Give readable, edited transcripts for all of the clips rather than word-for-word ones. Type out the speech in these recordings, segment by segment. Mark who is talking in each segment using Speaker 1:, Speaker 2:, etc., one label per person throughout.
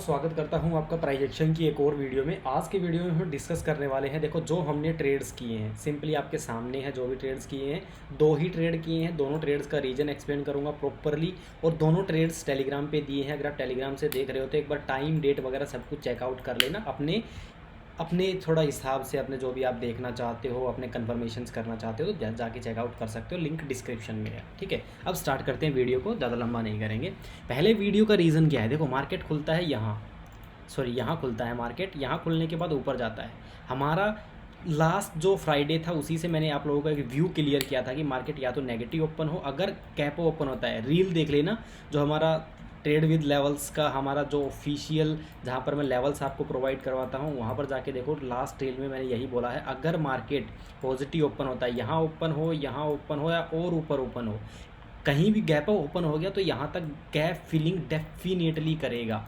Speaker 1: स्वागत करता हूं आपका प्राइस एक्शन की एक और वीडियो में। आज के वीडियो में हम डिस्कस करने वाले हैं। देखो, जो हमने ट्रेड्स किए हैं सिंपली आपके सामने है। जो भी ट्रेड्स किए हैं, दो ही ट्रेड किए हैं। दोनों ट्रेड्स का रीजन एक्सप्लेन करूंगा प्रॉपरली, और दोनों ट्रेड्स टेलीग्राम पे दिए हैं। अगर आप टेलीग्राम से देख रहे हो तो एक बार टाइम डेट वगैरह सब कुछ चेकआउट कर लेना अपने अपने थोड़ा हिसाब से। अपने जो भी आप देखना चाहते हो, अपने कन्फर्मेशंस करना चाहते हो तो जाके चेकआउट कर सकते हो। लिंक डिस्क्रिप्शन में है। ठीक है, अब स्टार्ट करते हैं वीडियो को, ज़्यादा लंबा नहीं करेंगे। पहले वीडियो का रीज़न क्या है। देखो, मार्केट खुलता है यहाँ खुलता है मार्केट। यहाँ खुलने के बाद ऊपर जाता है। हमारा लास्ट जो फ्राइडे था उसी से मैंने आप लोगों का एक व्यू क्लियर किया था कि मार्केट या तो नेगेटिव ओपन हो, अगर कैप ओपन होता है। रील देख लेना, जो हमारा ट्रेड विद लेवल्स का हमारा जो ऑफिशियल, जहाँ पर मैं लेवल्स आपको प्रोवाइड करवाता हूँ, वहाँ पर जाके देखो। लास्ट रील में मैंने यही बोला है, अगर मार्केट पॉजिटिव ओपन होता है, यहाँ ओपन हो, यहाँ ओपन हो या और ऊपर ओपन हो, कहीं भी गैप ओपन हो गया तो यहाँ तक गैप फिलिंग डेफिनेटली करेगा।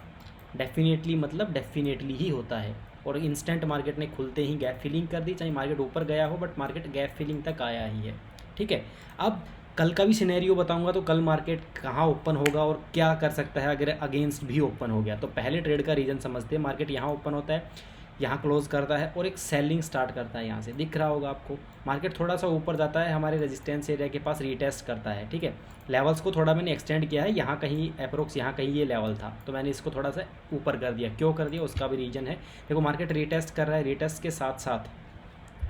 Speaker 1: डेफिनेटली मतलब डेफिनेटली ही होता है। और इंस्टेंट मार्केट ने खुलते ही गैप फिलिंग कर दी, चाहे मार्केट ऊपर गया हो, बट मार्केट गैप फिलिंग तक आया ही है। ठीक है, अब कल का भी सिनेरियो बताऊंगा, तो कल मार्केट कहाँ ओपन होगा और क्या कर सकता है अगर अगेंस्ट भी ओपन हो गया। तो पहले ट्रेड का रीजन समझते हैं। मार्केट यहाँ ओपन होता है, यहाँ क्लोज करता है और एक सेलिंग स्टार्ट करता है। यहाँ से दिख रहा होगा आपको, मार्केट थोड़ा सा ऊपर जाता है, हमारे रेजिस्टेंस एरिया के पास रीटेस्ट करता है। ठीक है, लेवल्स को थोड़ा मैंने एक्सटेंड किया है। यहाँ कहीं अप्रोक्स, यहाँ कहीं ये लेवल था तो मैंने इसको थोड़ा सा ऊपर कर दिया। क्यों कर दिया उसका भी रीजन है। देखो, मार्केट रीटेस्ट कर रहा है, रीटेस्ट के साथ साथ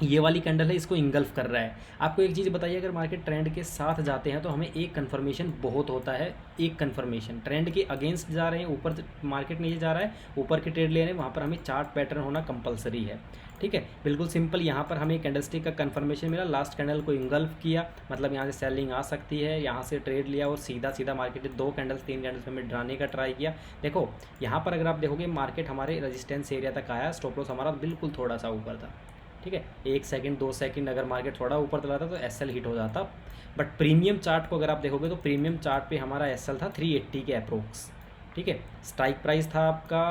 Speaker 1: ये वाली कैंडल है, इसको इंगल्फ कर रहा है। आपको एक चीज़ बताइए, अगर मार्केट ट्रेंड के साथ जाते हैं तो हमें एक कन्फर्मेशन बहुत होता है। एक कन्फर्मेशन ट्रेंड के अगेंस्ट जा रहे हैं, ऊपर मार्केट नीचे जा रहा है, ऊपर के ट्रेड ले रहे हैं, वहाँ पर हमें चार्ट पैटर्न होना कंपलसरी है। ठीक है, बिल्कुल सिंपल। यहाँ पर हमें कैंडलस्टिक का कन्फर्मेशन मिला, लास्ट कैंडल को इंगल्फ किया, मतलब यहाँ से सेलिंग आ सकती है। यहाँ से ट्रेड लिया और सीधा सीधा मार्केट ने 2 कैंडल्स 3 कैंडल्स में ड्राने का ट्राई किया। देखो, यहाँ पर अगर आप देखोगे, मार्केट हमारे रेजिस्टेंस एरिया तक आया, स्टॉप लॉस हमारा बिल्कुल थोड़ा सा ऊपर था। ठीक है, 1 सेकंड 2 सेकंड अगर मार्केट थोड़ा ऊपर चला था तो एसएल हिट हो जाता। बट प्रीमियम चार्ट को अगर आप देखोगे तो प्रीमियम चार्ट पे हमारा एसएल था 380 के अप्रोक्स। ठीक है, स्ट्राइक प्राइस था आपका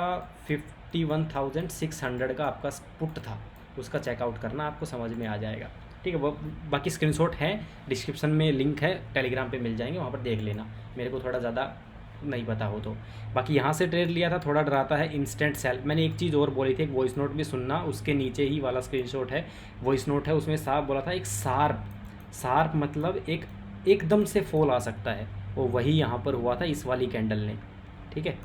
Speaker 1: 51,600 का आपका पुट था। उसका चेकआउट करना, आपको समझ में आ जाएगा। ठीक है, वो बाकी स्क्रीनशॉट है, डिस्क्रिप्शन में लिंक है, टेलीग्राम पे मिल जाएंगे, वहाँ पर देख लेना। मेरे को थोड़ा ज़्यादा नहीं पता हो तो। बाकी यहाँ से ट्रेड लिया था, थोड़ा डराता है इंस्टेंट सेल। मैंने एक चीज़ और बोली थी, एक वॉइस नोट भी सुनना, उसके नीचे ही वाला स्क्रीनशॉट है, वॉइस नोट है, उसमें साफ बोला था एक शार्प मतलब एक एकदम से फॉल आ सकता है, वो वही यहाँ पर हुआ था इस वाली कैंडल ने। ठीक है,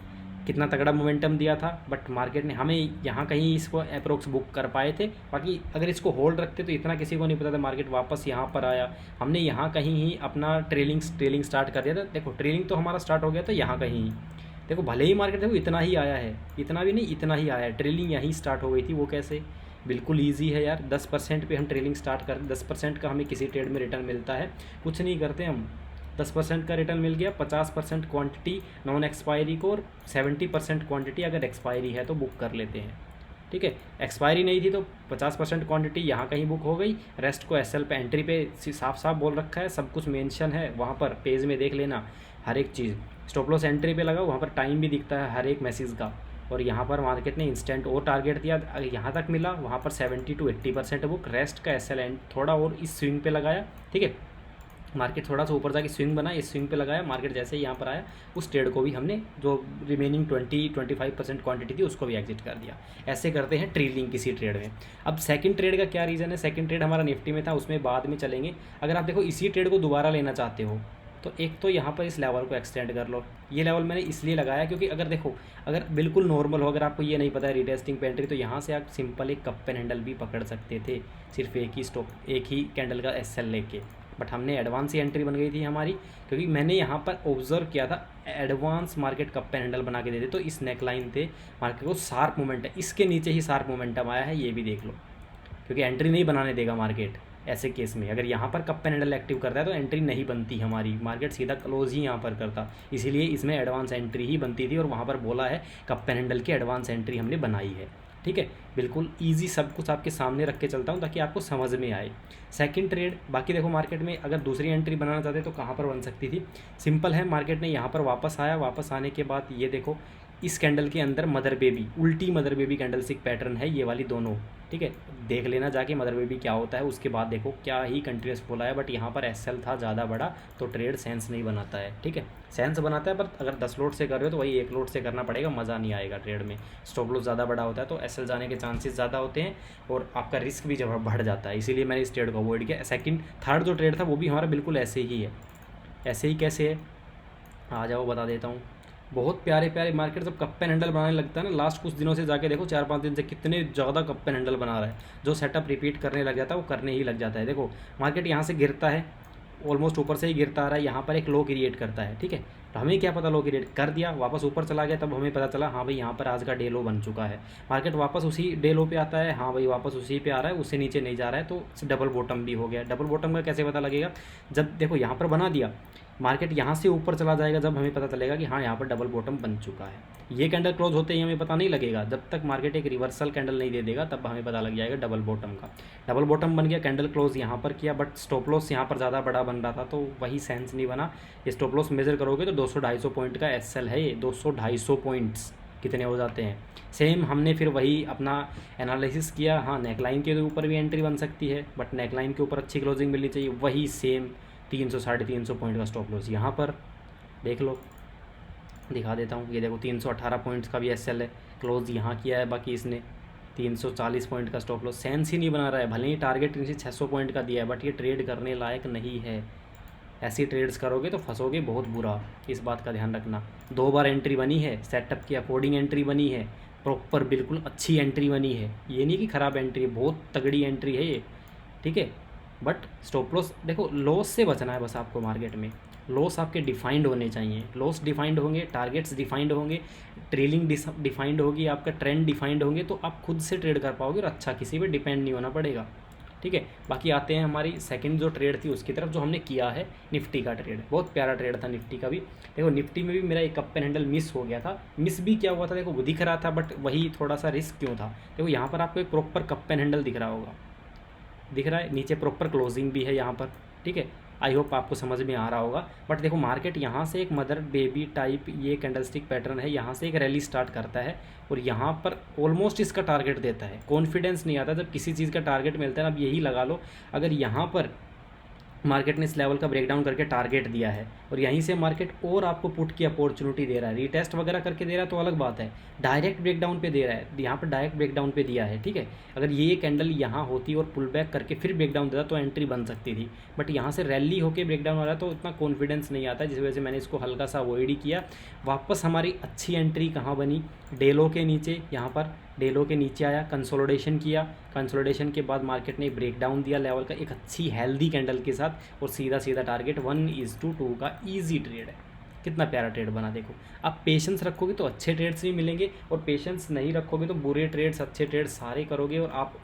Speaker 1: कितना तगड़ा मोमेंटम दिया था, बट मार्केट ने हमें यहाँ कहीं इसको अप्रोक्स बुक कर पाए थे। बाकी अगर इसको होल्ड रखते तो इतना किसी को नहीं पता था। मार्केट वापस यहाँ पर आया, हमने यहाँ कहीं ही अपना ट्रेलिंग स्टार्ट कर दिया था। देखो, ट्रेलिंग तो हमारा स्टार्ट हो गया था यहाँ कहीं ही। देखो, भले ही मार्केट देखो इतना ही आया है, इतना भी नहीं, इतना ही आया है, ट्रेलिंग यहीं स्टार्ट हो गई थी। वो कैसे? बिल्कुल ईजी है यार। 10% पे हम ट्रेलिंग स्टार्ट कर, 10% का हमें किसी ट्रेड में रिटर्न मिलता है। कुछ नहीं करते हम, 10% का रिटर्न मिल गया, 50% क्वांटिटी नॉन एक्सपायरी को और 70% क्वांटिटी अगर एक्सपायरी है तो बुक कर लेते हैं। ठीक है, एक्सपायरी नहीं थी तो 50% क्वांटिटी यहाँ कहीं बुक हो गई, रेस्ट को एसएल पे एंट्री पे साफ साफ बोल रखा है, सब कुछ मेंशन है वहाँ पर, पेज में देख लेना हर एक चीज़। स्टॉप लॉस एंट्री पे लगा, वहाँ पर टाइम भी दिखता है हर एक मैसेज का। और यहाँ पर मार्केट ने इंस्टेंट और टारगेट दिया, यहाँ तक मिला, वहाँ पर 70 to 80% बुक, रेस्ट का एसएल एंड थोड़ा और इस स्विंग पे लगाया। ठीक है, मार्केट थोड़ा सा ऊपर जाके स्विंग बना, इस स्विंग पे लगाया, मार्केट जैसे ही यहाँ पर आया, उस ट्रेड को भी हमने, जो रिमेनिंग 20-25% क्वांटिटी थी, उसको भी एग्जिट कर दिया। ऐसे करते हैं ट्रेलिंग किसी ट्रेड में। अब सेकंड ट्रेड का क्या रीज़न है। सेकंड ट्रेड हमारा निफ्टी में था, उसमें बाद में चलेंगे। अगर आप देखो इसी ट्रेड को दोबारा लेना चाहते हो तो एक तो यहाँ पर इस लेवल को एक्सटेंड कर लो। ये लेवल मैंने इसलिए लगाया क्योंकि अगर देखो, अगर बिल्कुल नॉर्मल हो, अगर आपको ये नहीं पता है रीटेस्टिंग पे एंट्री, तो यहाँ से आप सिंपल एक कप पेन हैंडल भी पकड़ सकते थे, सिर्फ एक ही स्टॉप, एक ही कैंडल का एसएल लेके। बट हमने एडवांस ही एंट्री बन गई थी हमारी, क्योंकि मैंने यहाँ पर ऑब्जर्व किया था advance market cup pen handle बना के देते तो इस नेकलाइन थे मार्केट को शार्प मूवमेंट है, इसके नीचे ही शार्प मोमेंटम आया है, ये भी देख लो। क्योंकि एंट्री नहीं बनाने देगा मार्केट ऐसे केस में। अगर यहाँ पर कप पेन हैंडल एक्टिव करता है तो एंट्री नहीं बनती हमारी, मार्केट सीधा क्लोज ही यहाँ पर करता। इसीलिए इसमें एडवांस एंट्री ही बनती थी, और वहाँ पर बोला है कप पेन हैंडल की एडवांस एंट्री हमने बनाई है। ठीक है, बिल्कुल ईजी, सब कुछ आपके सामने रख के चलता हूँ ताकि आपको समझ में आए। सेकंड ट्रेड, बाकी देखो मार्केट में अगर दूसरी एंट्री बनाना चाहते तो कहाँ पर बन सकती थी। सिंपल है, मार्केट ने यहाँ पर वापस आया, वापस आने के बाद ये देखो इस कैंडल के अंदर मदर बेबी, उल्टी मदर बेबी कैंडलस्टिक पैटर्न है ये वाली दोनों, ठीक है। देख लेना जाके मदर बेबी क्या होता है, उसके बाद देखो क्या ही कंटिन्यूस बोला है, बट यहाँ पर एसएल था ज़्यादा बड़ा तो ट्रेड सेंस नहीं बनाता है, ठीक है। सेंस बनाता है पर अगर 10 लोड से कर रहे हो तो वही 1 लोड से करना पड़ेगा, मज़ा नहीं आएगा ट्रेड में। स्टॉप लॉस ज़्यादा बड़ा होता है तो एसएल जाने के चांसेस ज़्यादा होते हैं और आपका रिस्क भी जब बढ़ जाता है, इसीलिए मैंने इस ट्रेड को अवॉइड किया। सेकंड थर्ड जो ट्रेड था वो भी हमारा बिल्कुल ऐसे ही है। ऐसे ही कैसे है, आ जाओ बता देता हूँ। बहुत प्यारे प्यारे मार्केट जब कप एंड हैंडल बनाने लगता है ना, लास्ट कुछ दिनों से जाके देखो 4-5 दिन से कितने ज़्यादा कप एंड हैंडल बना रहा है। जो सेटअप रिपीट करने लग जाता है वो करने ही लग जाता है। देखो मार्केट यहाँ से गिरता है, ऑलमोस्ट ऊपर से ही गिरता आ रहा है, यहाँ पर एक लो क्रिएट करता है, ठीक है। तो हमें क्या पता लो क्रिएट कर दिया, वापस ऊपर चला गया, तब हमें पता चला हाँ भाई यहाँ पर आज का डे लो बन चुका है। मार्केट वापस उसी डे लो पे आता है, हाँ भाई वापस उसी पे आ रहा है, उससे नीचे नहीं जा रहा है, तो डबल बॉटम भी हो गया। डबल बॉटम का कैसे पता लगेगा, जब देखो यहाँ पर बना दिया, मार्केट यहाँ से ऊपर चला जाएगा, जब हमें पता चलेगा कि हाँ यहाँ पर डबल बॉटम बन चुका है। ये कैंडल क्लोज होते ही हमें पता नहीं लगेगा, जब तक मार्केट एक रिवर्सल कैंडल नहीं दे देगा तब हमें पता लग जाएगा डबल बॉटम का। डबल बॉटम बन गया, कैंडल क्लोज यहाँ पर किया, बट स्टॉप लॉस यहाँ पर ज़्यादा बड़ा बन रहा था तो वही सेंस नहीं बना। ये स्टॉप लॉस मेजर करोगे तो 200-250 पॉइंट का एसएल है, ये 200-250 पॉइंट्स कितने हो जाते हैं। सेम हमने फिर वही अपना एनालिसिस किया, हाँ नेकलाइन के ऊपर भी एंट्री बन सकती है, बट नेकलाइन के ऊपर अच्छी क्लोजिंग मिलनी चाहिए। वही सेम 300-350 पॉइंट का स्टॉप लॉस यहाँ पर देख लो, दिखा देता हूँ। ये देखो 318 पॉइंट्स का भी एसएल है, क्लोज यहाँ किया है, बाकी इसने 340 पॉइंट का स्टॉप लॉस। सेंस ही नहीं बना रहा है, भले ही टारगेट नीचे 600 पॉइंट का दिया है, बट ये ट्रेड करने लायक नहीं है। ऐसी ट्रेड्स करोगे तो फंसोगे बहुत बुरा, इस बात का ध्यान रखना। 2 बार एंट्री बनी है, सेटअप के अकॉर्डिंग एंट्री बनी है, प्रॉपर बिल्कुल अच्छी एंट्री बनी है, ये नहीं कि ख़राब एंट्री है, बहुत तगड़ी एंट्री है ये, ठीक है। बट स्टॉप लॉस देखो, लॉस से बचना है बस आपको। मार्केट में लॉस आपके डिफाइंड होने चाहिए, लॉस डिफाइंड होंगे, टारगेट्स डिफाइंड होंगे, ट्रेलिंग डिफाइंड होगी, आपका ट्रेंड डिफाइंड होंगे, तो आप खुद से ट्रेड कर पाओगे और अच्छा, किसी पे डिपेंड नहीं होना पड़ेगा, ठीक है। बाकी आते हैं हमारी सेकंड जो ट्रेड थी उसकी तरफ, जो हमने किया है निफ्टी का ट्रेड। बहुत प्यारा ट्रेड था निफ्टी का भी। देखो निफ्टी में भी मेरा एक कप एंड हैंडल मिस हो गया था। मिस भी क्या हुआ था, देखो वो दिख रहा था, बट वही थोड़ा सा रिस्क क्यों था। देखो यहाँ पर आपको एक प्रॉपर कप एंड हैंडल दिख रहा होगा, दिख रहा है, नीचे प्रॉपर क्लोजिंग भी है यहाँ पर, ठीक है। आई होप आपको समझ में आ रहा होगा। बट देखो मार्केट यहाँ से एक मदर बेबी टाइप ये कैंडलस्टिक पैटर्न है, यहाँ से एक रैली स्टार्ट करता है और यहाँ पर ऑलमोस्ट इसका टारगेट देता है। कॉन्फिडेंस नहीं आता जब किसी चीज़ का टारगेट मिलता है ना। अब यही लगा लो, अगर यहाँ पर मार्केट ने इस लेवल का ब्रेकडाउन करके टारगेट दिया है और यहीं से मार्केट और आपको पुट की अपॉर्चुनिटी दे रहा है, रीटेस्ट वगैरह करके दे रहा है तो अलग बात है, डायरेक्ट ब्रेकडाउन पे दे रहा है, यहाँ पर डायरेक्ट ब्रेकडाउन पे दिया है, ठीक है। अगर ये कैंडल यहाँ होती और पुल बैक करके फिर ब्रेकडाउन देता तो एंट्री बन सकती थी, बट यहाँ से रैली होकर ब्रेकडाउन हो रहा है तो इतना कॉन्फिडेंस नहीं आता, जिस वजह से मैंने इसको हल्का सा अवॉइड ही किया। वापस हमारी अच्छी एंट्री कहाँ बनी, डेलो के नीचे, यहाँ पर डेलो के नीचे आया, कंसोलिडेशन किया, कंसोलिडेशन के बाद मार्केट ने ब्रेकडाउन दिया लेवल का एक अच्छी हेल्दी कैंडल के साथ और सीधा सीधा टारगेट 1:2 का इजी ट्रेड है। कितना प्यारा ट्रेड बना। देखो आप पेशेंस रखोगे तो अच्छे ट्रेड्स भी मिलेंगे और पेशेंस नहीं रखोगे तो बुरे ट्रेड्स अच्छे ट्रेड्स सारे करोगे और आप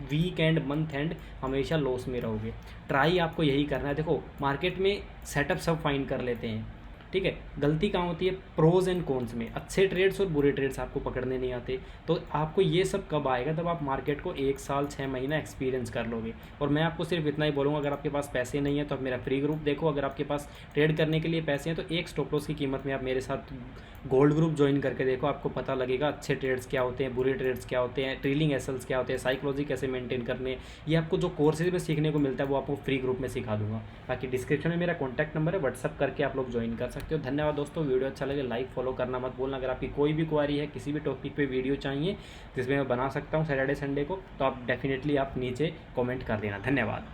Speaker 1: वीक एंड मंथ एंड हमेशा लॉस में रहोगे। ट्राई आपको यही करना है। देखो मार्केट में सेटअप सब फाइन कर लेते हैं, ठीक है, गलती कहाँ होती है, प्रोज एंड कॉन्स में। अच्छे ट्रेड्स और बुरे ट्रेड्स आपको पकड़ने नहीं आते, तो आपको ये सब कब आएगा, जब आप मार्केट को 1 साल 6 महीना एक्सपीरियंस कर लोगे। और मैं आपको सिर्फ इतना ही बोलूँगा, अगर आपके पास पैसे नहीं है तो आप मेरा फ्री ग्रुप देखो, अगर आपके पास ट्रेड करने के लिए पैसे हैं तो एक स्टॉप लॉस की कीमत में आप मेरे साथ गोल्ड ग्रुप ज्वाइन करके देखो, आपको पता लगेगा अच्छे ट्रेड्स क्या होते हैं, बुरे ट्रेड्स क्या होते हैं, ट्रेलिंग एसएल्स क्या होते हैं, साइकोलॉजी कैसे मेंटेन करने, ये आपको जो कोर्सेज में सीखने को मिलता है वो आपको फ्री ग्रुप में सिखा दूंगा। बाकी डिस्क्रिप्शन में मेरा कॉन्टैक्ट नंबर है, व्हाट्सअप करके आप लोग ज्वाइन कर सकते हो। धन्यवाद दोस्तों, वीडियो अच्छा लगे लाइक फॉलो करना मत भूलना। अगर आपकी कोई भी क्वारी है, किसी भी टॉपिक पे वीडियो चाहिए जिसमें मैं बना सकता हूँ सैटरडे संडे को, तो आप डेफिनेटली आप नीचे कॉमेंट कर देना। धन्यवाद।